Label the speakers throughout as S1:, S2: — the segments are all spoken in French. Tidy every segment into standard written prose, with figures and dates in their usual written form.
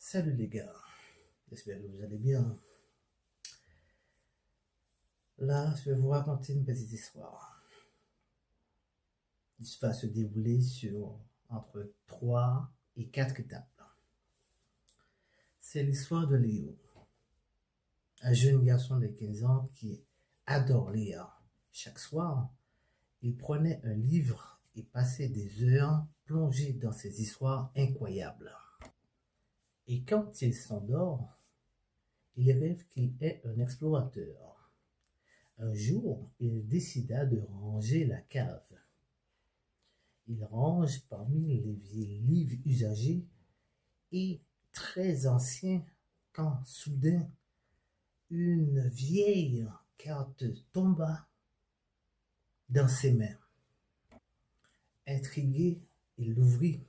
S1: Salut les gars, j'espère que vous allez bien. Là, je vais vous raconter une petite histoire. Il va se dérouler entre 3 et 4 étapes. C'est l'histoire de Léo, un jeune garçon de 15 ans qui adore lire. Chaque soir, il prenait un livre et passait des heures plongé dans ces histoires incroyables. Et quand il s'endort, il rêve qu'il est un explorateur. Un jour, il décida de ranger la cave. Il range parmi les vieux livres usagés et très anciens quand soudain une vieille carte tomba dans ses mains. Intrigué, il l'ouvrit.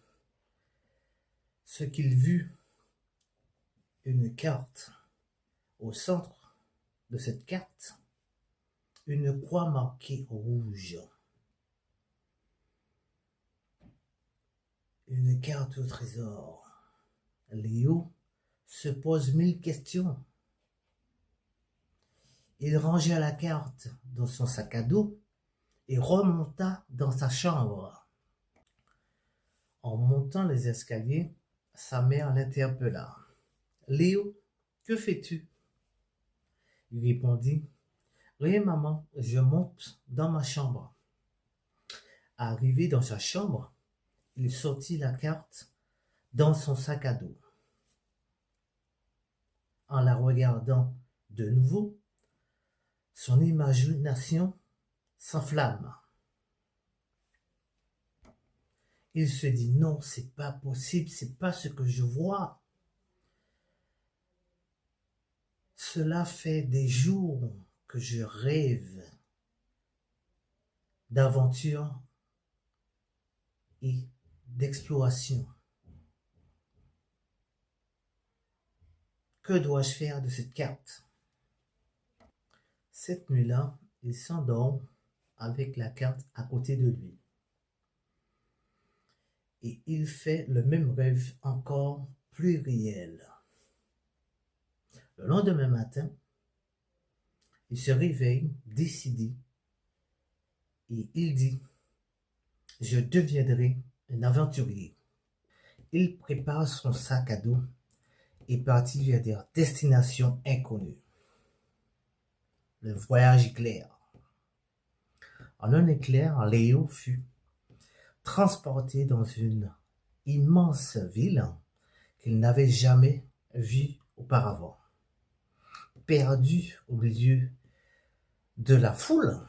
S1: Ce qu'il vit, une carte. Au centre de cette carte, une croix marquée rouge. Une carte au trésor. Léo se pose 1000 questions. Il rangea la carte dans son sac à dos et remonta dans sa chambre. En montant les escaliers, sa mère l'interpella. « Léo, que fais-tu » Il répondit. « Rien, maman, je monte dans ma chambre. » Arrivé dans sa chambre, il sortit la carte dans son sac à dos. En la regardant de nouveau, son imagination s'enflamme. Il se dit non, c'est pas possible, c'est pas ce que je vois. Cela fait des jours que je rêve d'aventure et d'exploration. Que dois-je faire de cette carte? Cette nuit-là, il s'endort avec la carte à côté de lui. Et il fait le même rêve encore plus réel. Le lendemain matin, il se réveille décidé et il dit « Je deviendrai un aventurier ». Il prépare son sac à dos et partit vers des destinations inconnues. Le voyage éclair. En un éclair, Léo fut transporté dans une immense ville qu'il n'avait jamais vue auparavant. Perdu au milieu de la foule,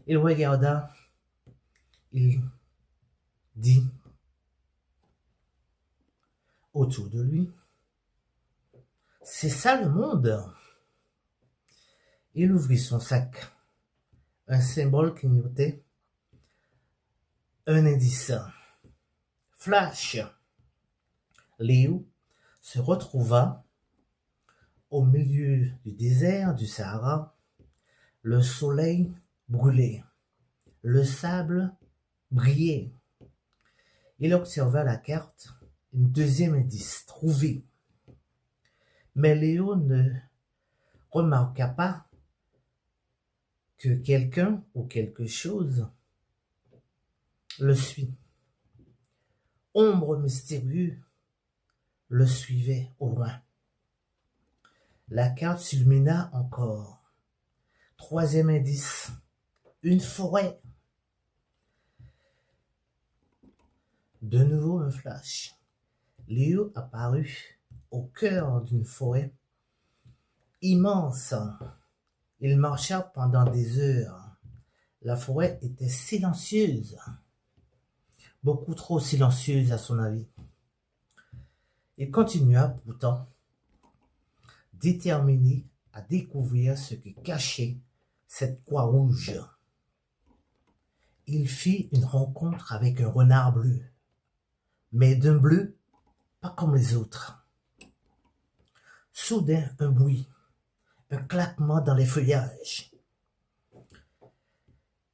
S1: il regarda, il dit autour de lui, « C'est ça le monde !» Il ouvrit son sac, un symbole clignotait, un indice. Flash! Léo se retrouva au milieu du désert du Sahara. Le soleil brûlait, le sable brillait. Il observa la carte, un deuxième indice trouvé. Mais Léo ne remarqua pas que quelqu'un ou quelque chose le suit. Ombre mystérieuse le suivait au loin. La carte s'illumina encore. Troisième indice, une forêt. De nouveau un flash. Léo apparut au cœur d'une forêt immense. Il marcha pendant des heures. La forêt était silencieuse. Beaucoup trop silencieuse à son avis. Il continua pourtant, déterminé à découvrir ce que cachait cette croix rouge. Il fit une rencontre avec un renard bleu, mais d'un bleu pas comme les autres. Soudain, un bruit, un claquement dans les feuillages.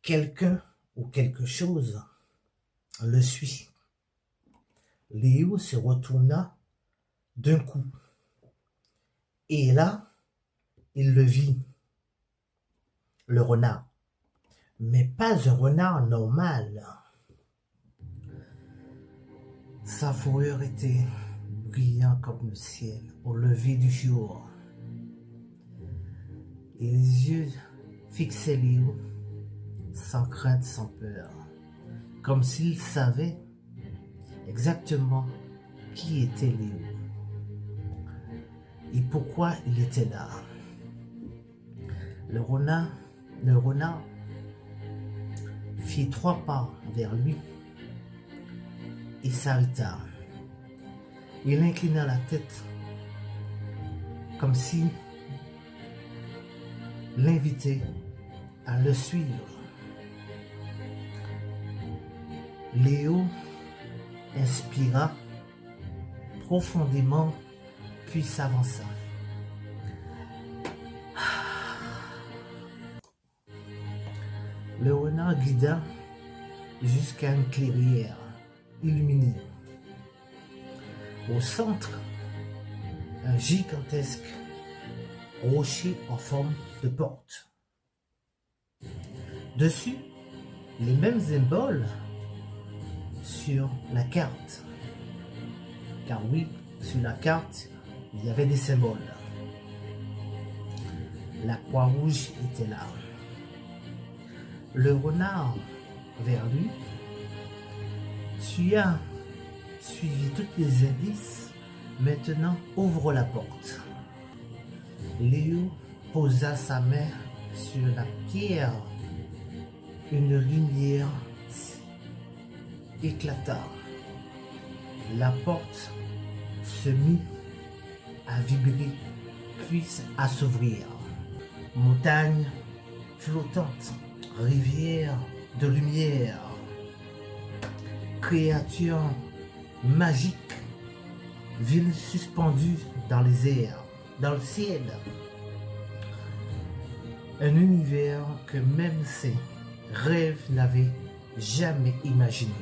S1: Quelqu'un ou quelque chose le suit. Léo se retourna d'un coup. Et là, il le vit, le renard. Mais pas un renard normal. Sa fourrure était brillante comme le ciel au lever du jour. Et les yeux fixaient Léo, sans crainte, sans peur, comme s'il savait exactement qui était Léo et pourquoi il était là. Le renard fit 3 pas vers lui et s'arrêta. Il inclina la tête comme si l'invitait à le suivre. Léo inspira profondément puis s'avança. Le renard guida jusqu'à une clairière illuminée. Au centre, un gigantesque rocher en forme de porte. Dessus, les mêmes symboles sur la carte. Car oui, sur la carte, il y avait des symboles. La croix rouge était là. Le renard vers lui. Tu as suivi tous les indices. Maintenant, ouvre la porte. Léo posa sa main sur la pierre. Une lumière éclata. La porte se mit à vibrer, puis à s'ouvrir. Montagne flottante, rivière de lumière, créature magique, ville suspendue dans les airs, dans le ciel. Un univers que même ses rêves n'avaient jamais imaginé.